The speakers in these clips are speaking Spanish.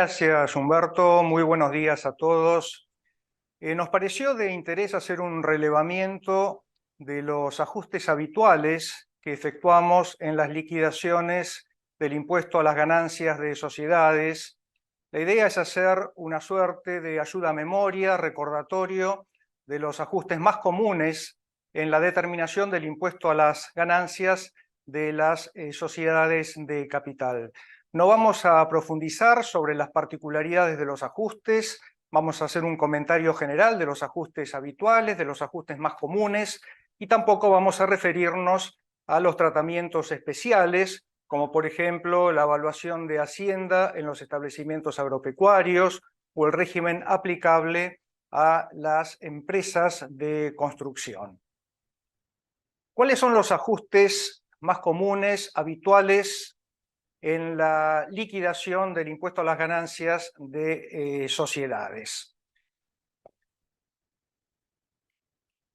Gracias, Humberto. Muy buenos días a todos. Nos pareció de interés hacer un relevamiento de los ajustes habituales que efectuamos en las liquidaciones del impuesto a las ganancias de sociedades. La idea es hacer una suerte de ayuda a memoria, recordatorio de los ajustes más comunes en la determinación del impuesto a las ganancias de las sociedades de capital. No vamos a profundizar sobre las particularidades de los ajustes, vamos a hacer un comentario general de los ajustes habituales, de los ajustes más comunes, y tampoco vamos a referirnos a los tratamientos especiales, como por ejemplo la evaluación de Hacienda en los establecimientos agropecuarios o el régimen aplicable a las empresas de construcción. ¿Cuáles son los ajustes más comunes, habituales, en la liquidación del impuesto a las ganancias de sociedades?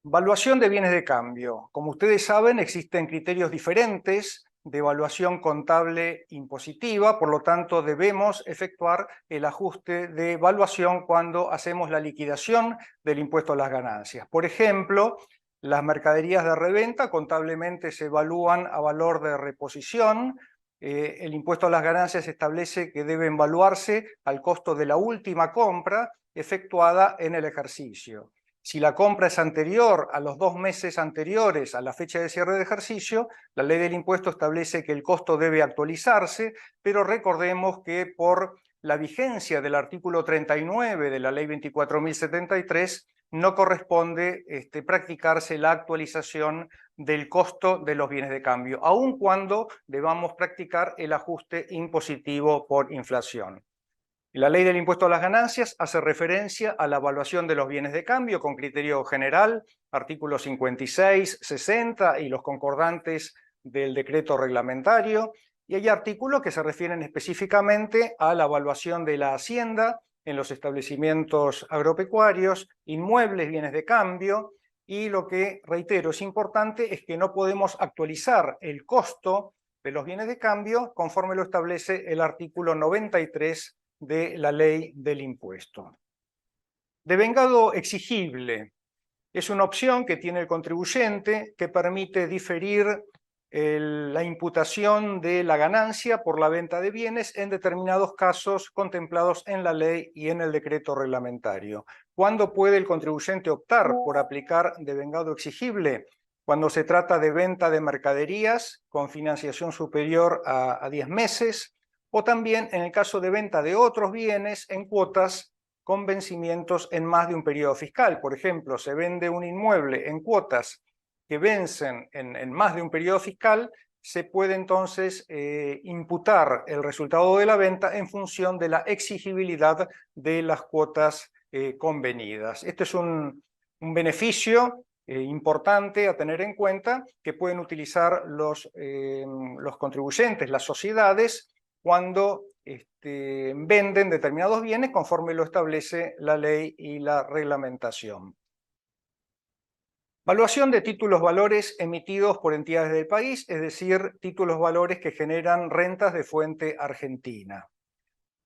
Evaluación de bienes de cambio. Como ustedes saben, existen criterios diferentes de evaluación contable impositiva, por lo tanto debemos efectuar el ajuste de evaluación cuando hacemos la liquidación del impuesto a las ganancias. Por ejemplo, las mercaderías de reventa contablemente se evalúan a valor de reposición. El impuesto a las ganancias establece que deben evaluarse al costo de la última compra efectuada en el ejercicio. Si la compra es anterior a los 2 meses anteriores a la fecha de cierre de ejercicio, la ley del impuesto establece que el costo debe actualizarse, pero recordemos que por la vigencia del artículo 39 de la ley 24.073 no corresponde practicarse la actualización del costo de los bienes de cambio, aun cuando debamos practicar el ajuste impositivo por inflación. La ley del impuesto a las ganancias hace referencia a la evaluación de los bienes de cambio con criterio general, artículos 56, 60 y los concordantes del decreto reglamentario, y hay artículos que se refieren específicamente a la evaluación de la hacienda en los establecimientos agropecuarios, inmuebles, bienes de cambio, y lo que, reitero, es importante es que no podemos actualizar el costo de los bienes de cambio conforme lo establece el artículo 93 de la ley del impuesto. Devengado exigible es una opción que tiene el contribuyente que permite diferir la imputación de la ganancia por la venta de bienes en determinados casos contemplados en la ley y en el decreto reglamentario. ¿Cuándo puede el contribuyente optar por aplicar devengado exigible? Cuando se trata de venta de mercaderías con financiación superior a 10 meses, o también en el caso de venta de otros bienes en cuotas con vencimientos en más de un periodo fiscal. Por ejemplo, se vende un inmueble en cuotas que vencen en más de un periodo fiscal, se puede entonces imputar el resultado de la venta en función de la exigibilidad de las cuotas convenidas. Este es un beneficio importante a tener en cuenta que pueden utilizar los contribuyentes, las sociedades, cuando venden determinados bienes conforme lo establece la ley y la reglamentación. Valuación de títulos valores emitidos por entidades del país, es decir, títulos valores que generan rentas de fuente argentina.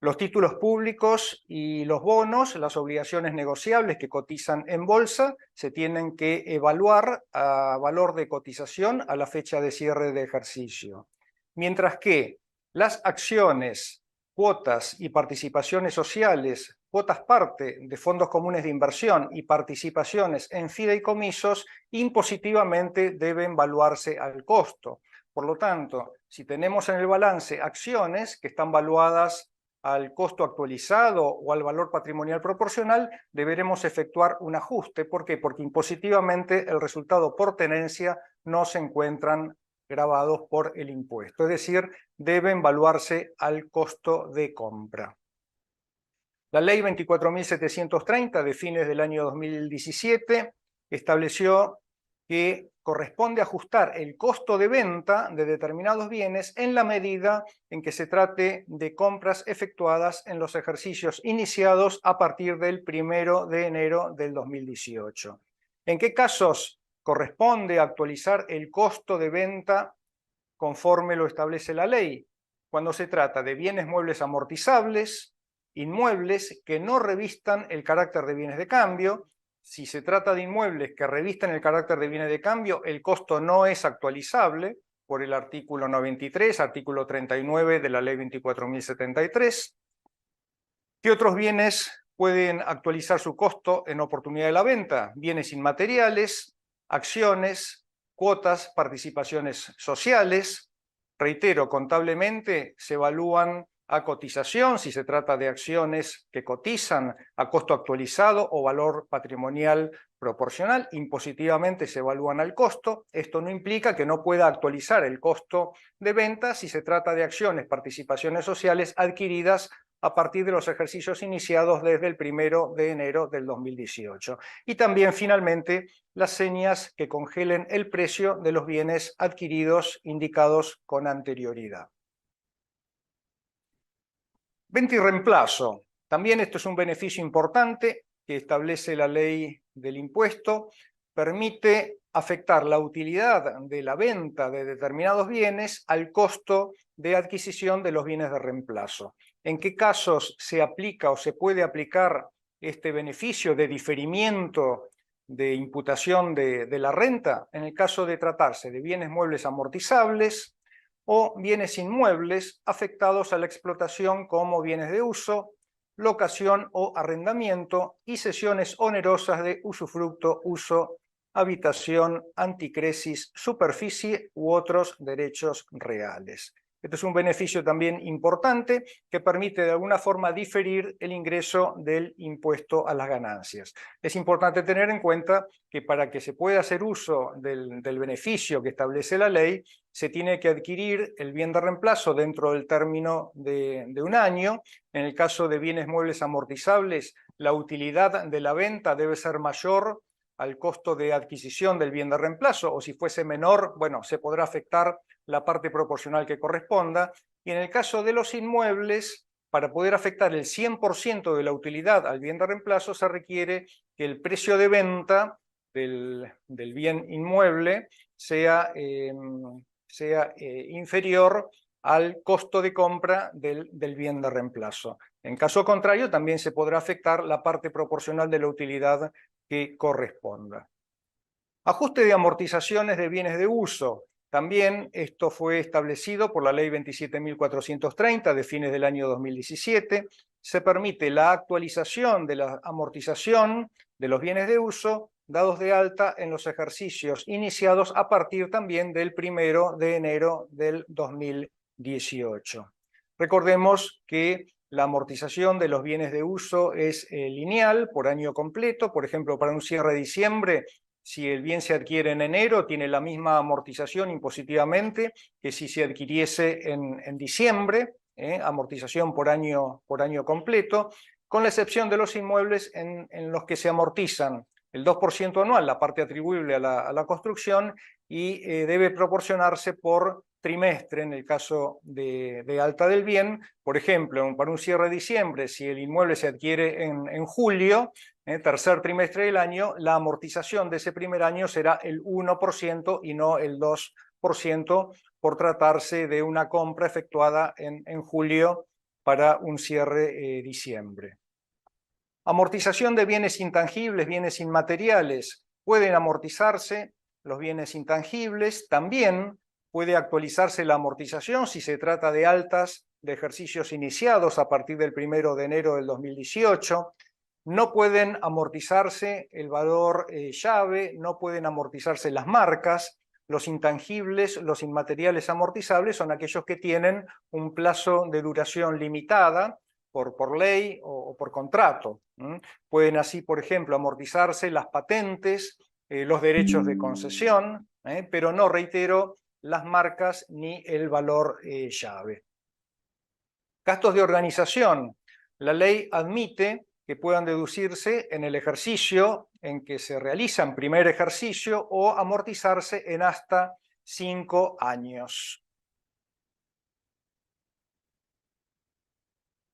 Los títulos públicos y los bonos, las obligaciones negociables que cotizan en bolsa, se tienen que evaluar a valor de cotización a la fecha de cierre de ejercicio. Mientras que las acciones, cuotas y participaciones sociales, cuotas parte de fondos comunes de inversión y participaciones en fideicomisos, impositivamente deben valuarse al costo. Por lo tanto, si tenemos en el balance acciones que están valuadas al costo actualizado o al valor patrimonial proporcional, deberemos efectuar un ajuste. ¿Por qué? Porque impositivamente el resultado por tenencia no se encuentran grabados por el impuesto, es decir, deben valuarse al costo de compra. La ley 24.730 de fines del año 2017 estableció que corresponde ajustar el costo de venta de determinados bienes en la medida en que se trate de compras efectuadas en los ejercicios iniciados a partir del 1 de enero del 2018. ¿En qué casos corresponde actualizar el costo de venta conforme lo establece la ley? Cuando se trata de bienes muebles amortizables, inmuebles que no revistan el carácter de bienes de cambio. Si se trata de inmuebles que revisten el carácter de bienes de cambio, el costo no es actualizable por el artículo 93, artículo 39 de la ley 24.073. ¿Qué otros bienes pueden actualizar su costo en oportunidad de la venta? Bienes inmateriales, acciones, cuotas, participaciones sociales. Reitero, contablemente se evalúan a cotización, si se trata de acciones que cotizan a costo actualizado o valor patrimonial proporcional. Impositivamente se evalúan al costo. Esto no implica que no pueda actualizar el costo de venta si se trata de acciones, participaciones sociales adquiridas a partir de los ejercicios iniciados desde el 1 de enero del 2018. Y también, finalmente, las señas que congelen el precio de los bienes adquiridos indicados con anterioridad. Venta y reemplazo. También esto es un beneficio importante que establece la ley del impuesto. Permite afectar la utilidad de la venta de determinados bienes al costo de adquisición de los bienes de reemplazo. ¿En qué casos se aplica o se puede aplicar este beneficio de diferimiento de imputación de la renta? En el caso de tratarse de bienes muebles amortizables o bienes inmuebles afectados a la explotación como bienes de uso, locación o arrendamiento y cesiones onerosas de usufructo, uso, habitación, anticresis, superficie u otros derechos reales. Este es un beneficio también importante que permite de alguna forma diferir el ingreso del impuesto a las ganancias. Es importante tener en cuenta que para que se pueda hacer uso del beneficio que establece la ley, se tiene que adquirir el bien de reemplazo dentro del término de un año. En el caso de bienes muebles amortizables, la utilidad de la venta debe ser mayor al costo de adquisición del bien de reemplazo, o si fuese menor, bueno, se podrá afectar la parte proporcional que corresponda. Y en el caso de los inmuebles, para poder afectar el 100% de la utilidad al bien de reemplazo, se requiere que el precio de venta del bien inmueble sea inferior al costo de compra del bien de reemplazo. En caso contrario, también se podrá afectar la parte proporcional de la utilidad que corresponda. Ajuste de amortizaciones de bienes de uso. También esto fue establecido por la ley 27.430 de fines del año 2017. Se permite la actualización de la amortización de los bienes de uso dados de alta en los ejercicios iniciados a partir también del 1 de enero del 2018. Recordemos que la amortización de los bienes de uso es lineal por año completo. Por ejemplo, para un cierre de diciembre, si el bien se adquiere en enero, tiene la misma amortización impositivamente que si se adquiriese en diciembre, amortización por año completo, con la excepción de los inmuebles en los que se amortizan el 2% anual, la parte atribuible a la construcción, y debe proporcionarse por trimestre en el caso de alta del bien. Por ejemplo, para un cierre de diciembre, si el inmueble se adquiere en julio, tercer trimestre del año, la amortización de ese primer año será el 1% y no el 2%, por tratarse de una compra efectuada en julio para un cierre diciembre. Amortización de bienes intangibles, bienes inmateriales. Pueden amortizarse los bienes intangibles. También puede actualizarse la amortización si se trata de altas de ejercicios iniciados a partir del 1 de enero del 2018. No pueden amortizarse el valor llave, no pueden amortizarse las marcas. Los intangibles, los inmateriales amortizables son aquellos que tienen un plazo de duración limitada por ley o por contrato. Pueden así, por ejemplo, amortizarse las patentes, los derechos de concesión, pero no, reitero, las marcas ni el valor llave. Gastos de organización. La ley admite que puedan deducirse en el ejercicio en que se realizan primer ejercicio o amortizarse en hasta 5 años.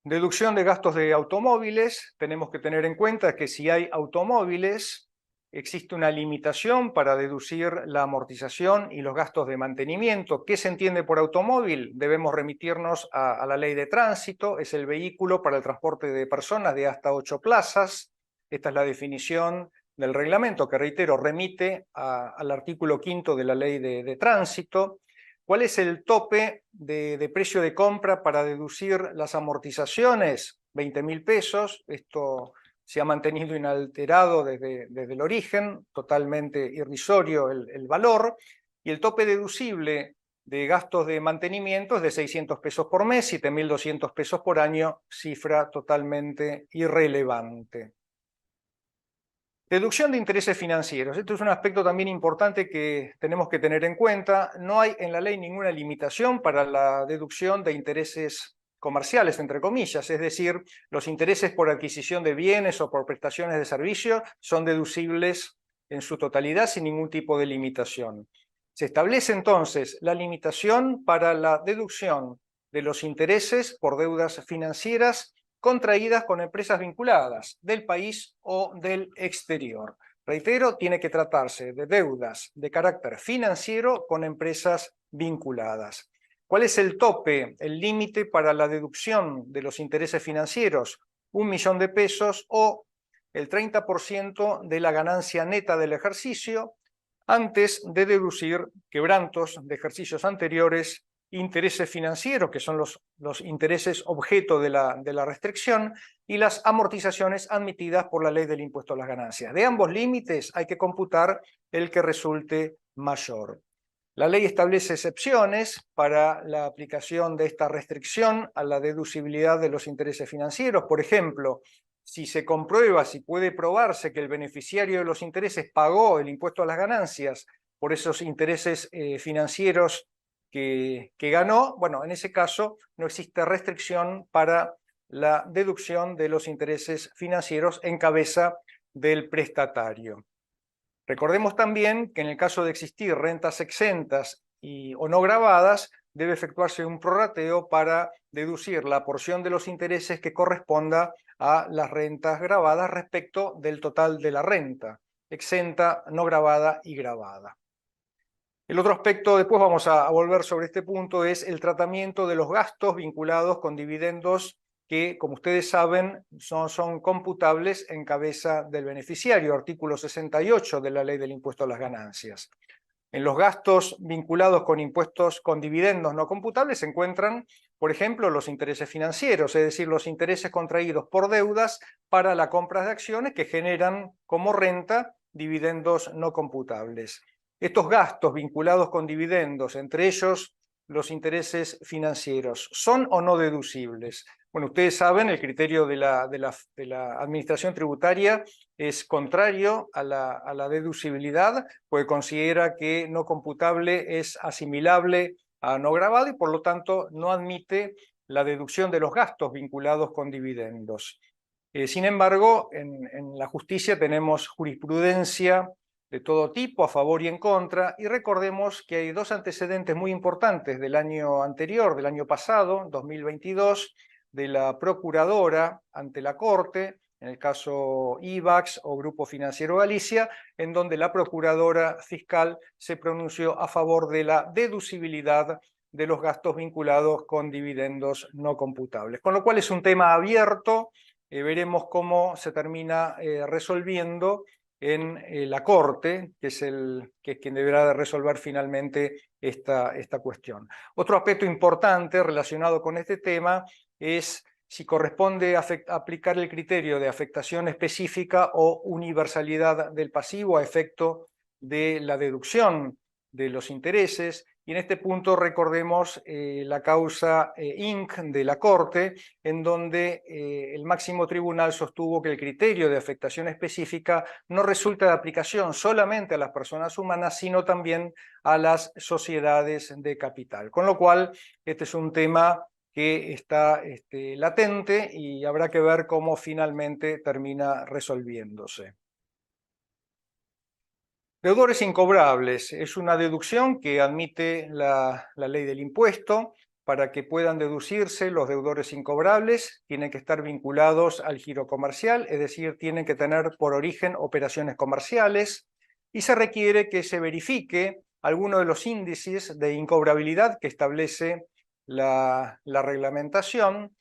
Deducción de gastos de automóviles. Tenemos que tener en cuenta que si hay automóviles existe una limitación para deducir la amortización y los gastos de mantenimiento. ¿Qué se entiende por automóvil? Debemos remitirnos a la ley de tránsito, es el vehículo para el transporte de personas de hasta 8 plazas. Esta es la definición del reglamento, que reitero, remite al artículo 5 de la ley de tránsito. ¿Cuál es el tope de precio de compra para deducir las amortizaciones? 20.000 pesos. Esto se ha mantenido inalterado desde el origen, totalmente irrisorio el valor, y el tope deducible de gastos de mantenimiento es de 600 pesos por mes, 7.200 pesos por año, cifra totalmente irrelevante. Deducción de intereses financieros. Esto es un aspecto también importante que tenemos que tener en cuenta. No hay en la ley ninguna limitación para la deducción de intereses comerciales, entre comillas, es decir, los intereses por adquisición de bienes o por prestaciones de servicio son deducibles en su totalidad sin ningún tipo de limitación. Se establece entonces la limitación para la deducción de los intereses por deudas financieras contraídas con empresas vinculadas del país o del exterior. Reitero, tiene que tratarse de deudas de carácter financiero con empresas vinculadas. ¿Cuál es el tope, el límite para la deducción de los intereses financieros? 1 millón de pesos o el 30% de la ganancia neta del ejercicio antes de deducir quebrantos de ejercicios anteriores, intereses financieros, que son los intereses objeto de la restricción, y las amortizaciones admitidas por la ley del impuesto a las ganancias. De ambos límites hay que computar el que resulte mayor. La ley establece excepciones para la aplicación de esta restricción a la deducibilidad de los intereses financieros. Por ejemplo, si se comprueba, si puede probarse que el beneficiario de los intereses pagó el impuesto a las ganancias por esos intereses financieros que ganó, bueno, en ese caso no existe restricción para la deducción de los intereses financieros en cabeza del prestatario. Recordemos también que en el caso de existir rentas exentas o no gravadas, debe efectuarse un prorrateo para deducir la porción de los intereses que corresponda a las rentas gravadas respecto del total de la renta, exenta, no gravada y gravada. El otro aspecto, después vamos a volver sobre este punto, es el tratamiento de los gastos vinculados con dividendos que, como ustedes saben, son computables en cabeza del beneficiario, artículo 68 de la Ley del Impuesto a las Ganancias. En los gastos vinculados con impuestos con dividendos no computables se encuentran, por ejemplo, los intereses financieros, es decir, los intereses contraídos por deudas para la compra de acciones que generan como renta dividendos no computables. Estos gastos vinculados con dividendos, entre ellos los intereses financieros, ¿son o no deducibles? Bueno, ustedes saben, el criterio de la Administración Tributaria es contrario a la deducibilidad, porque considera que no computable es asimilable a no gravado y por lo tanto no admite la deducción de los gastos vinculados con dividendos. Sin embargo, en la justicia tenemos jurisprudencia de todo tipo, a favor y en contra, y recordemos que hay dos antecedentes muy importantes del año anterior, del año pasado, 2022, de la procuradora ante la Corte, en el caso IVAX o Grupo Financiero Galicia, en donde la procuradora fiscal se pronunció a favor de la deducibilidad de los gastos vinculados con dividendos no computables. Con lo cual es un tema abierto, veremos cómo se termina resolviendo en la Corte, que es quien deberá de resolver finalmente esta cuestión. Otro aspecto importante relacionado con este tema es si corresponde aplicar el criterio de afectación específica o universalidad del pasivo a efecto de la deducción de los intereses. Y en este punto recordemos la causa Inc. de la Corte, en donde el máximo tribunal sostuvo que el criterio de afectación específica no resulta de aplicación solamente a las personas humanas, sino también a las sociedades de capital. Con lo cual, este es un tema que está latente y habrá que ver cómo finalmente termina resolviéndose. Deudores incobrables es una deducción que admite la ley del impuesto para que puedan deducirse los deudores incobrables, tienen que estar vinculados al giro comercial, es decir, tienen que tener por origen operaciones comerciales, y se requiere que se verifique alguno de los índices de incobrabilidad que establece la reglamentación,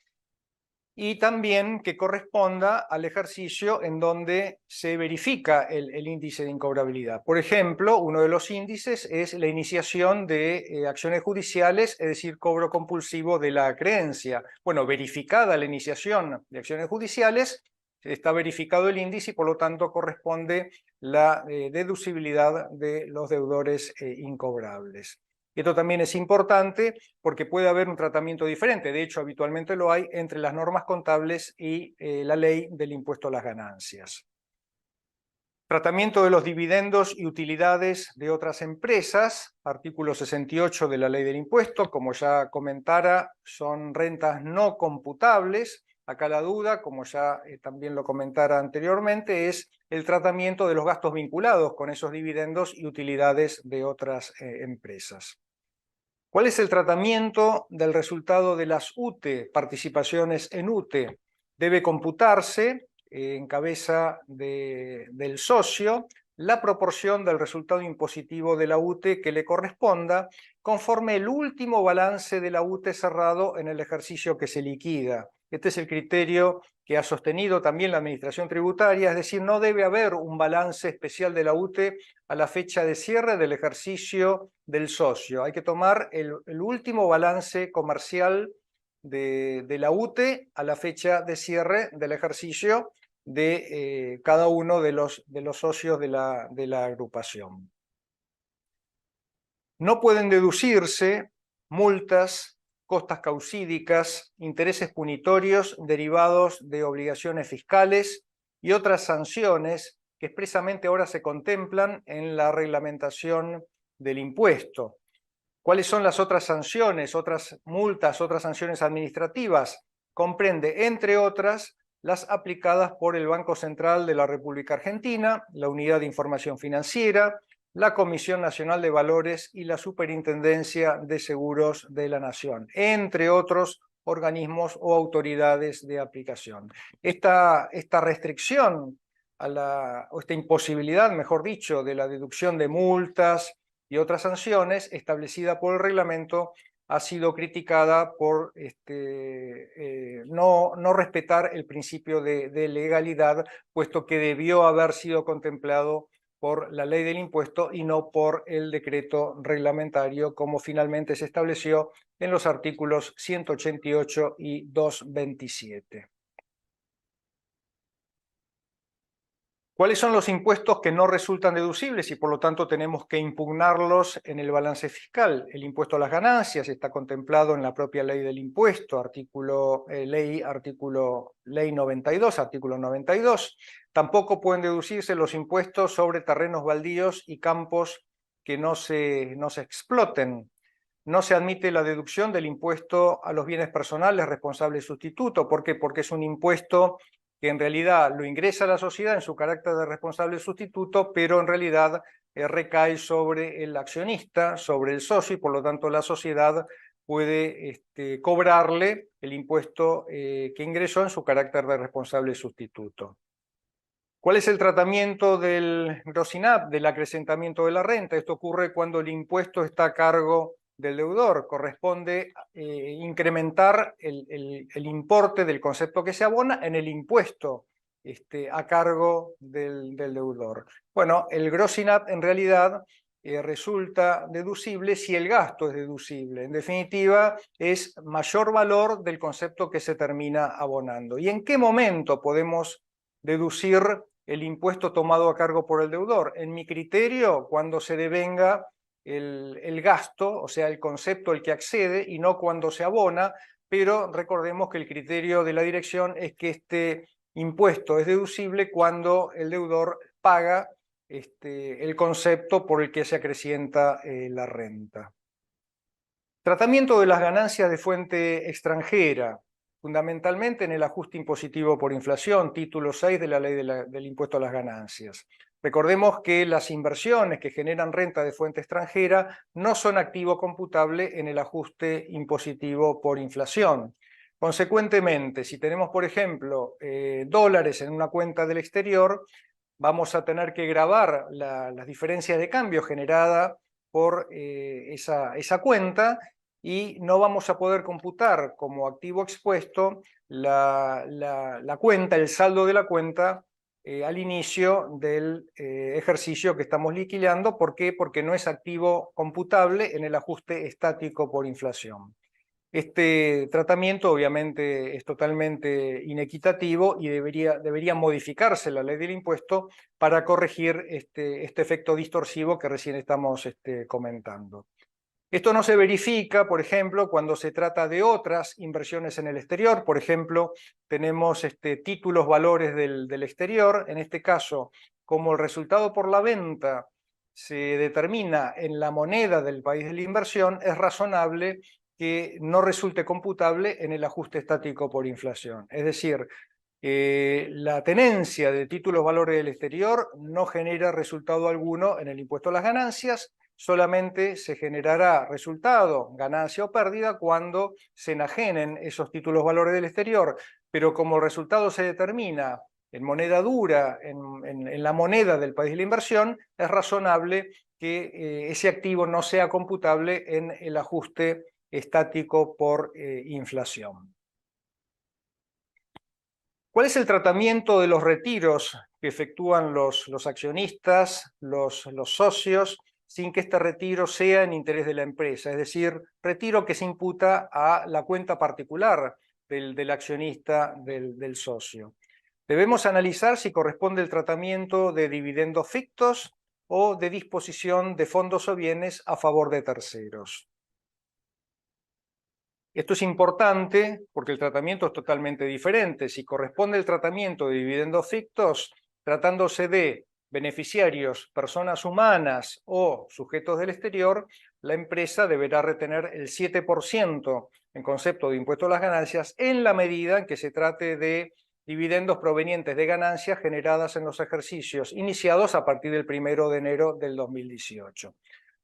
y también que corresponda al ejercicio en donde se verifica el índice de incobrabilidad. Por ejemplo, uno de los índices es la iniciación de acciones judiciales, es decir, cobro compulsivo de la creencia. Bueno, verificada la iniciación de acciones judiciales, está verificado el índice y por lo tanto corresponde la deducibilidad de los deudores incobrables. Esto también es importante porque puede haber un tratamiento diferente, de hecho habitualmente lo hay, entre las normas contables y la ley del impuesto a las ganancias. Tratamiento de los dividendos y utilidades de otras empresas, artículo 68 de la ley del impuesto, como ya comentara, son rentas no computables. Acá la duda, como ya también lo comentara anteriormente, es el tratamiento de los gastos vinculados con esos dividendos y utilidades de otras empresas. ¿Cuál es el tratamiento del resultado de las UTE, participaciones en UTE? Debe computarse en cabeza del socio la proporción del resultado impositivo de la UTE que le corresponda conforme el último balance de la UTE cerrado en el ejercicio que se liquida. Este es el criterio que ha sostenido también la Administración Tributaria, es decir, no debe haber un balance especial de la UTE a la fecha de cierre del ejercicio del socio. Hay que tomar el último balance comercial de la UTE a la fecha de cierre del ejercicio de cada uno de los socios de la agrupación. No pueden deducirse multas, costas causídicas, intereses punitorios derivados de obligaciones fiscales y otras sanciones que expresamente ahora se contemplan en la reglamentación del impuesto. ¿Cuáles son las otras sanciones, otras multas, otras sanciones administrativas? Comprende, entre otras, las aplicadas por el Banco Central de la República Argentina, la Unidad de Información Financiera, la Comisión Nacional de Valores y la Superintendencia de Seguros de la Nación, entre otros organismos o autoridades de aplicación. Esta restricción o esta imposibilidad, mejor dicho, de la deducción de multas y otras sanciones establecida por el reglamento ha sido criticada por no respetar el principio de legalidad, puesto que debió haber sido contemplado por la ley del impuesto y no por el decreto reglamentario, como finalmente se estableció en los artículos 188 y 227. ¿Cuáles son los impuestos que no resultan deducibles y por lo tanto tenemos que impugnarlos en el balance fiscal? El impuesto a las ganancias está contemplado en la propia ley del impuesto, ley 92, artículo 92. Tampoco pueden deducirse los impuestos sobre terrenos baldíos y campos que no se exploten. No se admite la deducción del impuesto a los bienes personales responsable sustituto. ¿Por qué? Porque es un impuesto que en realidad lo ingresa a la sociedad en su carácter de responsable sustituto, pero en realidad recae sobre el accionista, sobre el socio, y por lo tanto la sociedad puede cobrarle el impuesto que ingresó en su carácter de responsable sustituto. ¿Cuál es el tratamiento del gross INAP, del acrecentamiento de la renta? Esto ocurre cuando el impuesto está a cargo del deudor. Corresponde incrementar el importe del concepto que se abona en el impuesto a cargo del deudor. Bueno, el gross INAP en realidad resulta deducible si el gasto es deducible. En definitiva, es mayor valor del concepto que se termina abonando. ¿Y en qué momento podemos deducir el impuesto tomado a cargo por el deudor? En mi criterio, cuando se devenga el gasto, o sea, el concepto al que accede, y no cuando se abona, pero recordemos que el criterio de la dirección es que este impuesto es deducible cuando el deudor paga el concepto por el que se acrecienta la renta. Tratamiento de las ganancias de fuente extranjera, fundamentalmente en el ajuste impositivo por inflación, título 6 de la ley del impuesto a las ganancias. Recordemos que las inversiones que generan renta de fuente extranjera no son activo computable en el ajuste impositivo por inflación. Consecuentemente, si tenemos, por ejemplo, dólares en una cuenta del exterior, vamos a tener que gravar las diferencias de cambio generadas por esa cuenta y no vamos a poder computar como activo expuesto la cuenta, el saldo de la cuenta al inicio del ejercicio que estamos liquidando. ¿Por qué? Porque no es activo computable en el ajuste estático por inflación. Este tratamiento obviamente es totalmente inequitativo y debería modificarse la ley del impuesto para corregir este efecto distorsivo que recién estamos comentando. Esto no se verifica, por ejemplo, cuando se trata de otras inversiones en el exterior. Por ejemplo, tenemos títulos valores del exterior. En este caso, como el resultado por la venta se determina en la moneda del país de la inversión, es razonable que no resulte computable en el ajuste estático por inflación. Es decir, la tenencia de títulos valores del exterior no genera resultado alguno en el impuesto a las ganancias, solamente se generará resultado, ganancia o pérdida, cuando se enajenen esos títulos valores del exterior, pero como el resultado se determina en moneda dura, en la moneda del país de la inversión, es razonable que ese activo no sea computable en el ajuste estático por inflación. ¿Cuál es el tratamiento de los retiros que efectúan los accionistas, los socios, sin que este retiro sea en interés de la empresa? Es decir, retiro que se imputa a la cuenta particular del accionista, del socio. Debemos analizar si corresponde el tratamiento de dividendos fictos o de disposición de fondos o bienes a favor de terceros. Esto es importante porque el tratamiento es totalmente diferente. Si corresponde el tratamiento de dividendos fictos, tratándose de beneficiarios, personas humanas o sujetos del exterior, la empresa deberá retener el 7% en concepto de impuesto a las ganancias en la medida en que se trate de dividendos provenientes de ganancias generadas en los ejercicios iniciados a partir del 1 de enero del 2018.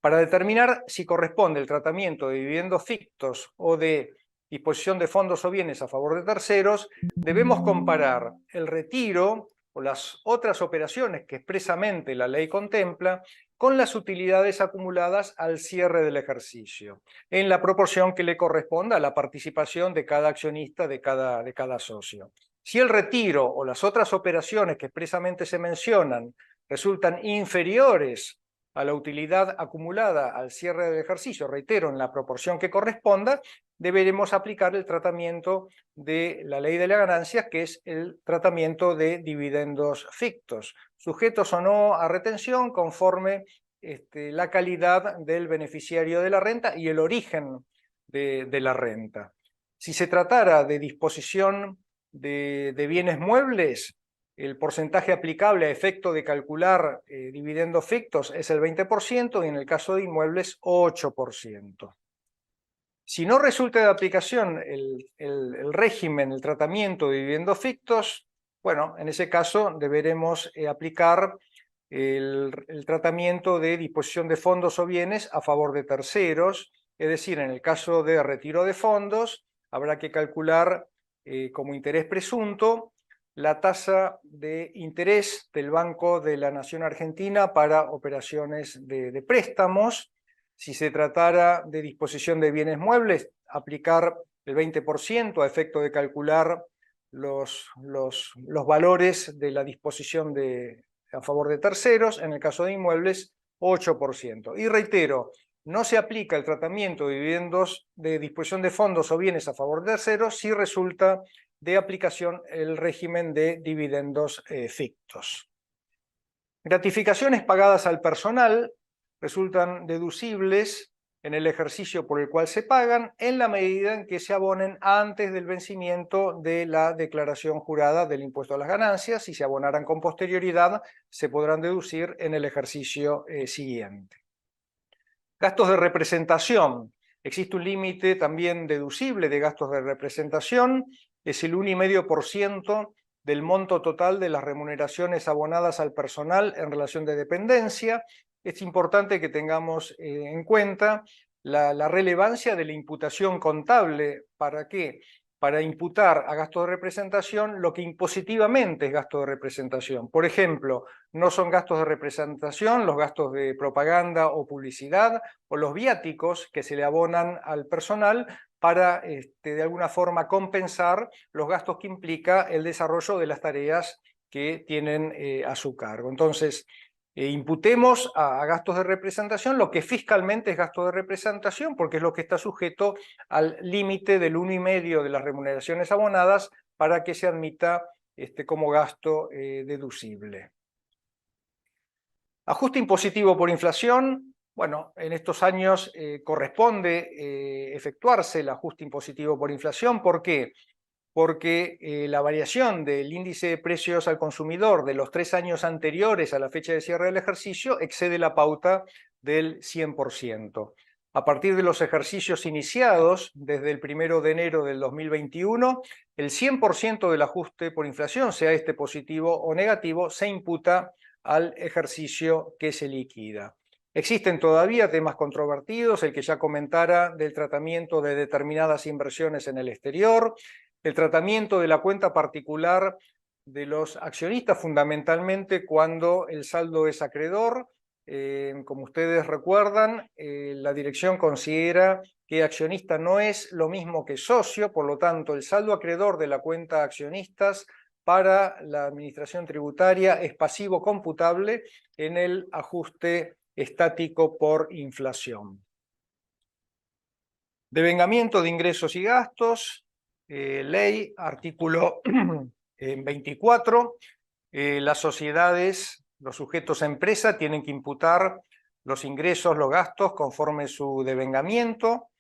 Para determinar si corresponde el tratamiento de dividendos fictos o de disposición de fondos o bienes a favor de terceros, debemos comparar el retiro o las otras operaciones que expresamente la ley contempla con las utilidades acumuladas al cierre del ejercicio, en la proporción que le corresponda a la participación de cada accionista, de cada socio. Si el retiro o las otras operaciones que expresamente se mencionan resultan inferiores a la utilidad acumulada al cierre del ejercicio, reitero, en la proporción que corresponda, deberemos aplicar el tratamiento de la ley de las ganancias, que es el tratamiento de dividendos fictos, sujetos o no a retención conforme la calidad del beneficiario de la renta y el origen de la renta. Si se tratara de disposición de bienes muebles, el porcentaje aplicable a efecto de calcular dividendos fictos es el 20% y en el caso de inmuebles 8%. Si no resulta de aplicación el régimen, el tratamiento de dividendos fictos, bueno, en ese caso deberemos aplicar el tratamiento de disposición de fondos o bienes a favor de terceros, es decir, en el caso de retiro de fondos, habrá que calcular como interés presunto la tasa de interés del Banco de la Nación Argentina para operaciones de préstamos. Si se tratara de disposición de bienes muebles, aplicar el 20% a efecto de calcular los valores de la disposición a favor de terceros. En el caso de inmuebles, 8%. Y reitero, no se aplica el tratamiento de dividendos de disposición de fondos o bienes a favor de terceros si resulta de aplicación el régimen de dividendos fictos. Gratificaciones pagadas al personal resultan deducibles en el ejercicio por el cual se pagan en la medida en que se abonen antes del vencimiento de la declaración jurada del impuesto a las ganancias. Si se abonaran con posterioridad, se podrán deducir en el ejercicio siguiente. Gastos de representación. Existe un límite también deducible de gastos de representación, es el 1,5% del monto total de las remuneraciones abonadas al personal en relación de dependencia. Es importante que tengamos en cuenta la relevancia de la imputación contable. ¿Para qué? Para imputar a gasto de representación lo que impositivamente es gasto de representación. Por ejemplo, no son gastos de representación los gastos de propaganda o publicidad o los viáticos que se le abonan al personal para de alguna forma compensar los gastos que implica el desarrollo de las tareas que tienen a su cargo. Entonces, imputemos a gastos de representación lo que fiscalmente es gasto de representación, porque es lo que está sujeto al límite del 1,5 de las remuneraciones abonadas para que se admita como gasto deducible. Ajuste impositivo por inflación. Bueno, en estos años corresponde efectuarse el ajuste impositivo por inflación. ¿Por qué? Porque la variación del índice de precios al consumidor de los 3 años anteriores a la fecha de cierre del ejercicio excede la pauta del 100%. A partir de los ejercicios iniciados desde el 1 de enero del 2021, el 100% del ajuste por inflación, sea este positivo o negativo, se imputa al ejercicio que se liquida. Existen todavía temas controvertidos, el que ya comentara del tratamiento de determinadas inversiones en el exterior, el tratamiento de la cuenta particular de los accionistas, fundamentalmente cuando el saldo es acreedor. Como ustedes recuerdan, la dirección considera que accionista no es lo mismo que socio, por lo tanto, el saldo acreedor de la cuenta accionistas para la administración tributaria es pasivo computable en el ajuste estático por inflación. Devengamiento de ingresos y gastos. Ley, artículo 24, las sociedades, los sujetos a empresa tienen que imputar los ingresos, los gastos conforme su devengamiento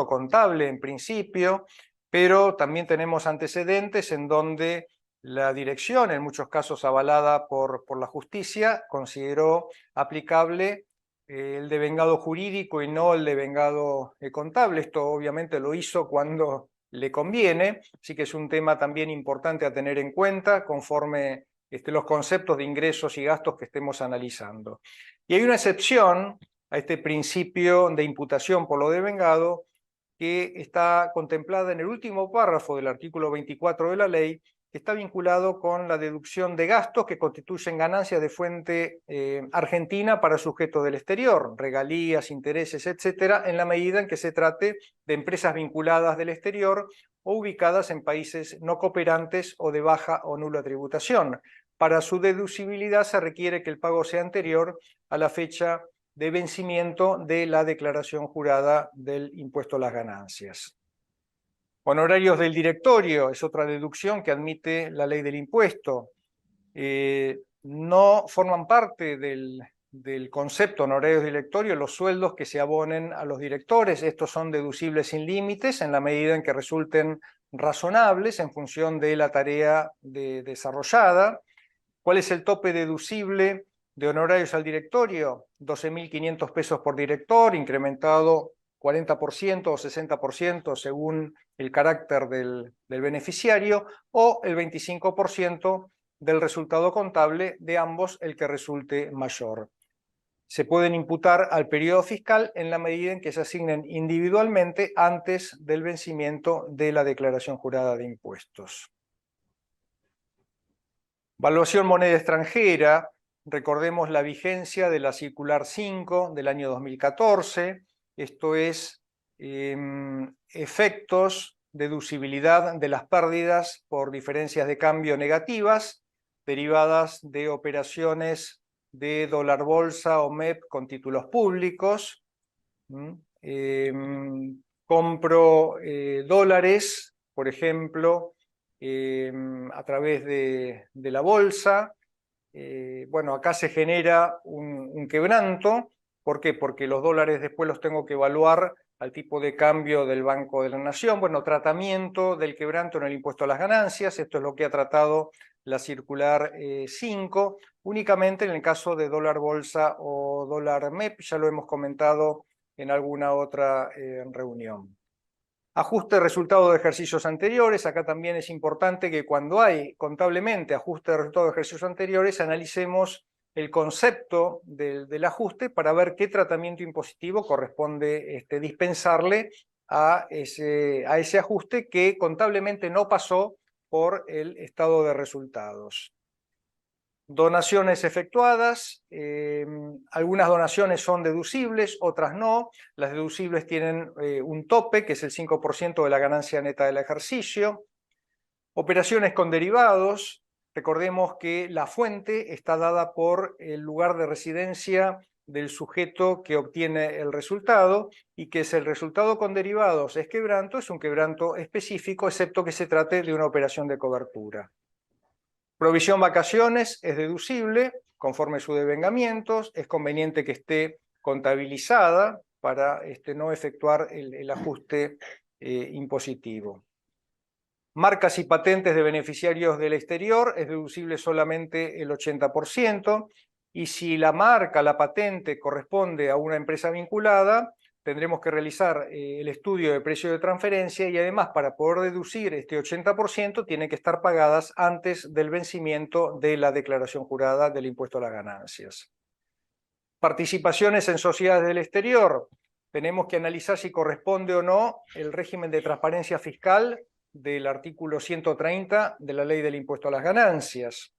contable en principio, pero también tenemos antecedentes en donde la dirección, en muchos casos avalada por la justicia, consideró aplicable el devengado jurídico y no el devengado contable. Esto obviamente lo hizo cuando le conviene, así que es un tema también importante a tener en cuenta conforme los conceptos de ingresos y gastos que estemos analizando. Y hay una excepción a este principio de imputación por lo devengado que está contemplada en el último párrafo del artículo 24 de la ley, que está vinculado con la deducción de gastos que constituyen ganancias de fuente argentina para sujetos del exterior, regalías, intereses, etcétera, en la medida en que se trate de empresas vinculadas del exterior o ubicadas en países no cooperantes o de baja o nula tributación. Para su deducibilidad se requiere que el pago sea anterior a la fecha de vencimiento de la declaración jurada del impuesto a las ganancias. Honorarios del directorio es otra deducción que admite la ley del impuesto. No forman parte del concepto honorarios del directorio los sueldos que se abonen a los directores. Estos son deducibles sin límites en la medida en que resulten razonables en función de la tarea desarrollada. ¿Cuál es el tope deducible de honorarios al directorio? 12.500 pesos por director, incrementado 40% o 60% según el carácter del beneficiario, o el 25% del resultado contable de ambos, el que resulte mayor. Se pueden imputar al periodo fiscal en la medida en que se asignen individualmente antes del vencimiento de la declaración jurada de impuestos. Valuación moneda extranjera. Recordemos la vigencia de la circular 5 del año 2014. Esto es efectos, deducibilidad de las pérdidas por diferencias de cambio negativas derivadas de operaciones de dólar bolsa o MEP con títulos públicos. Compro dólares, por ejemplo, a través de la bolsa. Bueno, acá se genera un quebranto. ¿Por qué? Porque los dólares después los tengo que evaluar al tipo de cambio del Banco de la Nación. Bueno, tratamiento del quebranto en el impuesto a las ganancias. Esto es lo que ha tratado la circular 5, únicamente en el caso de dólar bolsa o dólar MEP, ya lo hemos comentado en alguna otra reunión. Ajuste de resultados de ejercicios anteriores. Acá también es importante que cuando hay contablemente ajuste de resultados de ejercicios anteriores, analicemos el concepto del ajuste para ver qué tratamiento impositivo corresponde dispensarle a ese ajuste que contablemente no pasó por el estado de resultados. Donaciones efectuadas, algunas donaciones son deducibles, otras no. Las deducibles tienen un tope, que es el 5% de la ganancia neta del ejercicio. Operaciones con derivados, recordemos que la fuente está dada por el lugar de residencia del sujeto que obtiene el resultado, y que es el resultado con derivados es quebranto, es un quebranto específico, excepto que se trate de una operación de cobertura. Provisión vacaciones es deducible conforme sus devengamientos, es conveniente que esté contabilizada para no efectuar el ajuste impositivo. Marcas y patentes de beneficiarios del exterior es deducible solamente el 80%, y si la marca, la patente, corresponde a una empresa vinculada, tendremos que realizar el estudio de precio de transferencia, y además, para poder deducir este 80%, tienen que estar pagadas antes del vencimiento de la declaración jurada del impuesto a las ganancias. Participaciones en sociedades del exterior. Tenemos que analizar si corresponde o no el régimen de transparencia fiscal del artículo 130 de la Ley del Impuesto a las Ganancias.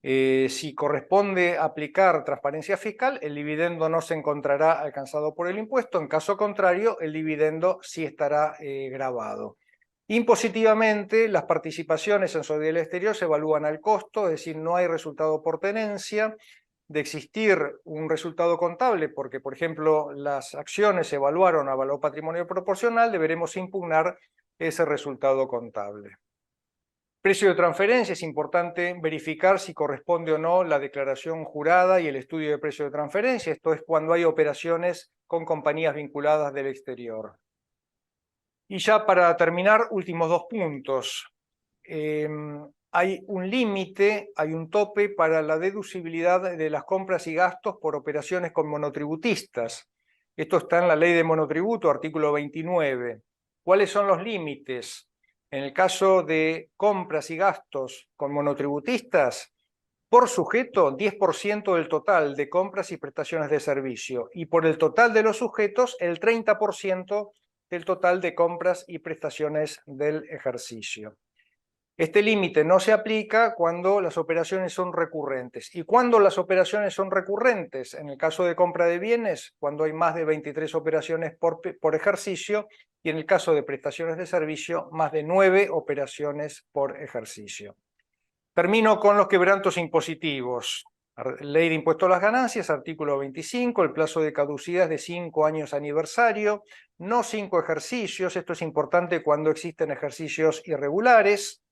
Si corresponde aplicar transparencia fiscal, el dividendo no se encontrará alcanzado por el impuesto. En caso contrario, el dividendo sí estará gravado. Impositivamente, las participaciones en sociedad del exterior se evalúan al costo, es decir, no hay resultado por tenencia. De existir un resultado contable, porque por ejemplo las acciones se evaluaron a valor patrimonio proporcional, deberemos impugnar ese resultado contable. Precio de transferencia, es importante verificar si corresponde o no la declaración jurada y el estudio de precio de transferencia. Esto es cuando hay operaciones con compañías vinculadas del exterior. Y ya para terminar, últimos dos puntos. Hay un límite, hay un tope para la deducibilidad de las compras y gastos por operaciones con monotributistas. Esto está en la Ley de Monotributo, artículo 29. ¿Cuáles son los límites? En el caso de compras y gastos con monotributistas, por sujeto, 10% del total de compras y prestaciones de servicio, y por el total de los sujetos, el 30% del total de compras y prestaciones del ejercicio. Este límite no se aplica cuando las operaciones son recurrentes. ¿Y cuando las operaciones son recurrentes? En el caso de compra de bienes, cuando hay más de 23 operaciones por ejercicio, y en el caso de prestaciones de servicio, más de 9 operaciones por ejercicio. Termino con los quebrantos impositivos. Ley de Impuesto a las Ganancias, artículo 25, el plazo de caducidad es de 5 años aniversario, no 5 ejercicios. Esto es importante cuando existen ejercicios irregulares.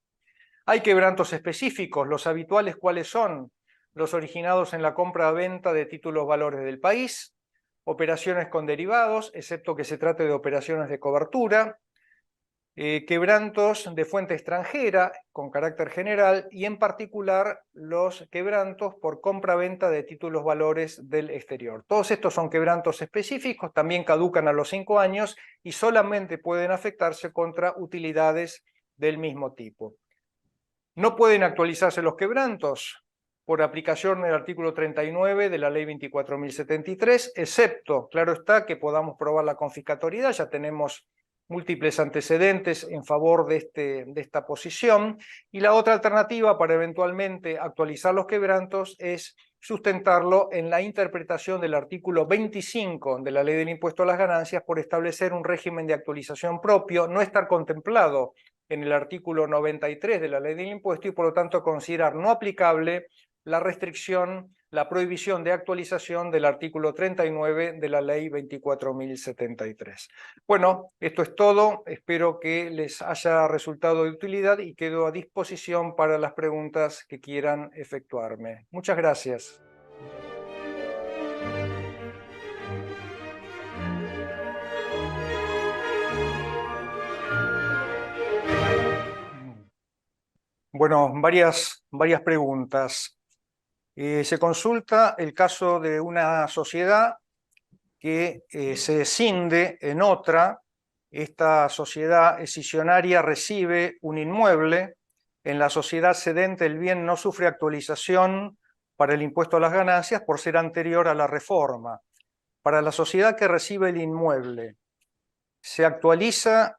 Hay quebrantos específicos. Los habituales, ¿cuáles son? Los originados en la compra-venta de títulos valores del país, operaciones con derivados, excepto que se trate de operaciones de cobertura, quebrantos de fuente extranjera con carácter general, y en particular los quebrantos por compra-venta de títulos valores del exterior. Todos estos son quebrantos específicos, también caducan a los 5 años y solamente pueden afectarse contra utilidades del mismo tipo. No pueden actualizarse los quebrantos por aplicación del artículo 39 de la Ley 24.073, excepto, claro está, que podamos probar la confiscatoriedad. Ya tenemos múltiples antecedentes en favor de esta posición, y la otra alternativa para eventualmente actualizar los quebrantos es sustentarlo en la interpretación del artículo 25 de la Ley del Impuesto a las Ganancias, por establecer un régimen de actualización propio, no estar contemplado en el artículo 93 de la Ley del Impuesto, y por lo tanto considerar no aplicable la restricción, la prohibición de actualización del artículo 39 de la Ley 24.073. Bueno, esto es todo. Espero que les haya resultado de utilidad y quedo a disposición para las preguntas que quieran efectuarme. Muchas gracias. Bueno, varias preguntas. Se consulta el caso de una sociedad que se escinde en otra esta sociedad escisionaria recibe un inmueble. En la sociedad cedente el bien no sufre actualización para el impuesto a las ganancias por ser anterior a la reforma. Para la sociedad que recibe el inmueble, ¿se actualiza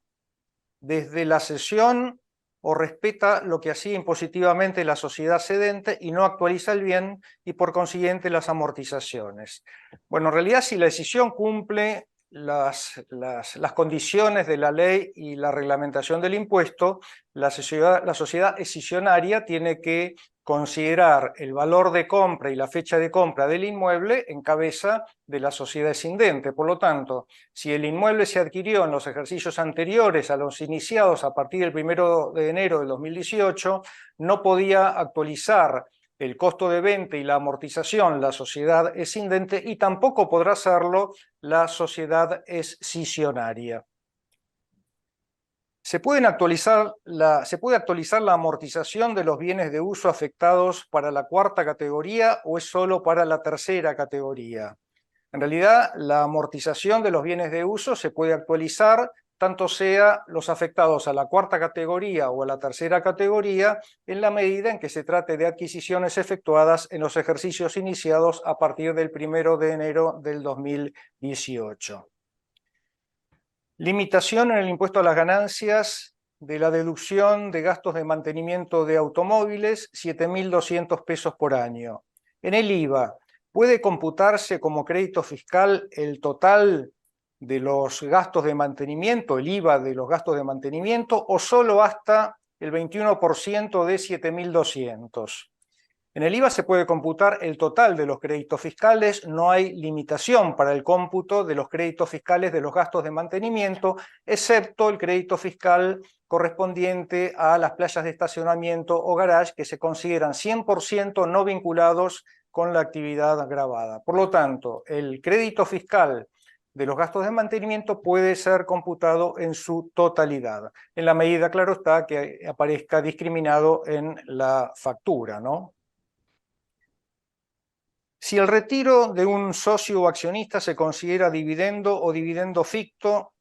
desde la cesión o respeta lo que hacía impositivamente la sociedad cedente y no actualiza el bien y por consiguiente las amortizaciones? Bueno, en realidad si la decisión cumple las condiciones de la ley y la reglamentación del impuesto, la sociedad escisionaria tiene que considerar el valor de compra y la fecha de compra del inmueble en cabeza de la sociedad escindente. Por lo tanto, si el inmueble se adquirió en los ejercicios anteriores a los iniciados a partir del 1 de enero del 2018, no podía actualizar el costo de venta y la amortización la sociedad escindente y tampoco podrá hacerlo la sociedad escisionaria. ¿Se puede actualizar la amortización de los bienes de uso afectados para la cuarta categoría o es solo para la tercera categoría? En realidad, la amortización de los bienes de uso se puede actualizar tanto sea los afectados a la cuarta categoría o a la tercera categoría, en la medida en que se trate de adquisiciones efectuadas en los ejercicios iniciados a partir del 1 de enero del 2018. Limitación en el impuesto a las ganancias de la deducción de gastos de mantenimiento de automóviles, 7.200 pesos por año. En el IVA, ¿puede computarse como crédito fiscal el total de los gastos de mantenimiento, el IVA de los gastos de mantenimiento, o solo hasta el 21% de 7.200? En el IVA se puede computar el total de los créditos fiscales, no hay limitación para el cómputo de los créditos fiscales de los gastos de mantenimiento, excepto el crédito fiscal correspondiente a las playas de estacionamiento o garage, que se consideran 100% no vinculados con la actividad gravada. Por lo tanto, el crédito fiscal de los gastos de mantenimiento puede ser computado en su totalidad, en la medida, claro está, que aparezca discriminado en la factura, ¿no? Si el retiro de un socio o accionista se considera dividendo o dividendo ficto,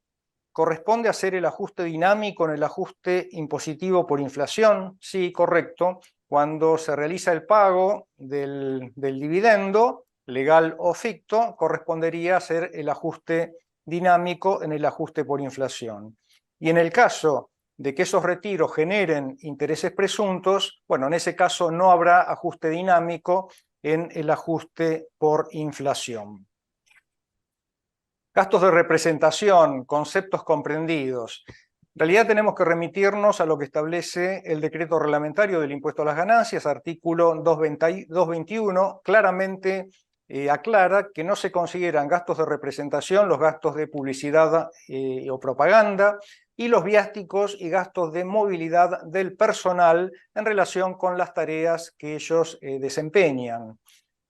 ¿corresponde hacer el ajuste dinámico en el ajuste impositivo por inflación? Sí, correcto. Cuando se realiza el pago del dividendo, legal o ficto, correspondería hacer el ajuste dinámico en el ajuste por inflación. Y en el caso de que esos retiros generen intereses presuntos, bueno, en ese caso no habrá ajuste dinámico en el ajuste por inflación. Gastos de representación, conceptos comprendidos. En realidad tenemos que remitirnos a lo que establece el decreto reglamentario del impuesto a las ganancias, artículo 221, claramente aclara que no se consideran gastos de representación los gastos de publicidad o propaganda y los viáticos y gastos de movilidad del personal en relación con las tareas que ellos desempeñan.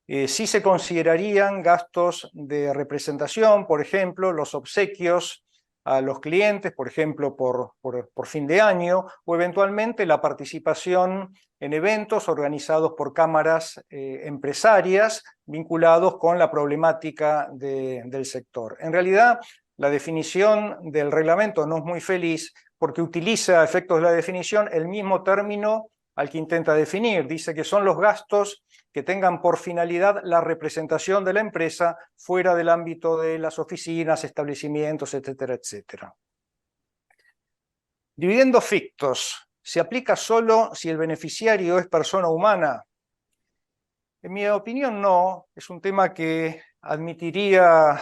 Sí se considerarían gastos de representación, por ejemplo, los obsequios a los clientes, por ejemplo, por fin de año, o eventualmente la participación en eventos organizados por cámaras empresarias vinculados con la problemática del sector. En realidad, la definición del reglamento no es muy feliz porque utiliza a efectos de la definición el mismo término al que intenta definir. Dice que son los gastos que tengan por finalidad la representación de la empresa fuera del ámbito de las oficinas, establecimientos, etcétera, etcétera. Dividendos fictos. ¿Se aplica solo si el beneficiario es persona humana? En mi opinión no, es un tema que admitiría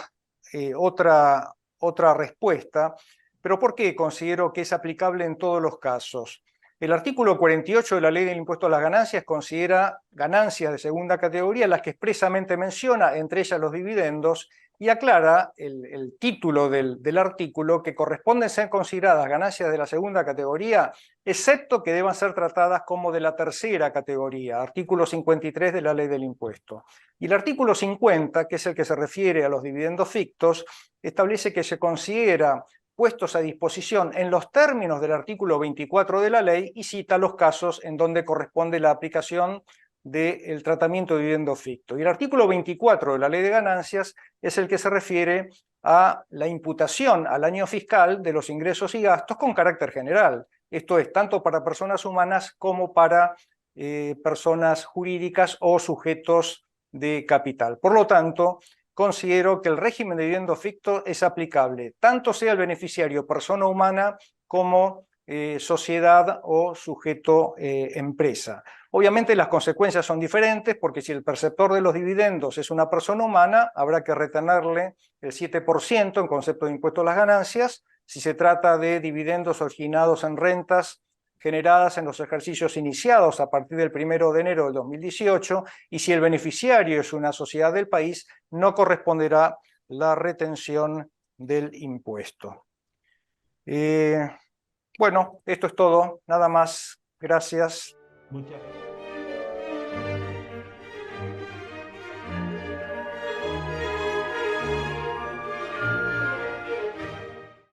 otra respuesta, pero ¿por qué considero que es aplicable en todos los casos? El artículo 48 de la Ley del Impuesto a las Ganancias considera ganancias de segunda categoría las que expresamente menciona, entre ellas los dividendos, y aclara el título del artículo que corresponden ser consideradas ganancias de la segunda categoría, excepto que deban ser tratadas como de la tercera categoría, artículo 53 de la Ley del Impuesto. Y el artículo 50, que es el que se refiere a los dividendos fictos, establece que se considera puestos a disposición en los términos del artículo 24 de la ley y cita los casos en donde corresponde la aplicación del tratamiento de dividendo ficto. Y el artículo 24 de la Ley de Ganancias es el que se refiere a la imputación al año fiscal de los ingresos y gastos con carácter general. Esto es tanto para personas humanas como para personas jurídicas o sujetos de capital. Por lo tanto, considero que el régimen de dividendo ficto es aplicable, tanto sea el beneficiario persona humana como sociedad o sujeto empresa. Obviamente las consecuencias son diferentes porque si el perceptor de los dividendos es una persona humana, habrá que retenerle el 7% en concepto de impuesto a las ganancias. Si se trata de dividendos originados en rentas generadas en los ejercicios iniciados a partir del 1 de enero del 2018, y si el beneficiario es una sociedad del país, no corresponderá la retención del impuesto. Bueno, esto es todo. Nada más. Gracias. Muchas gracias.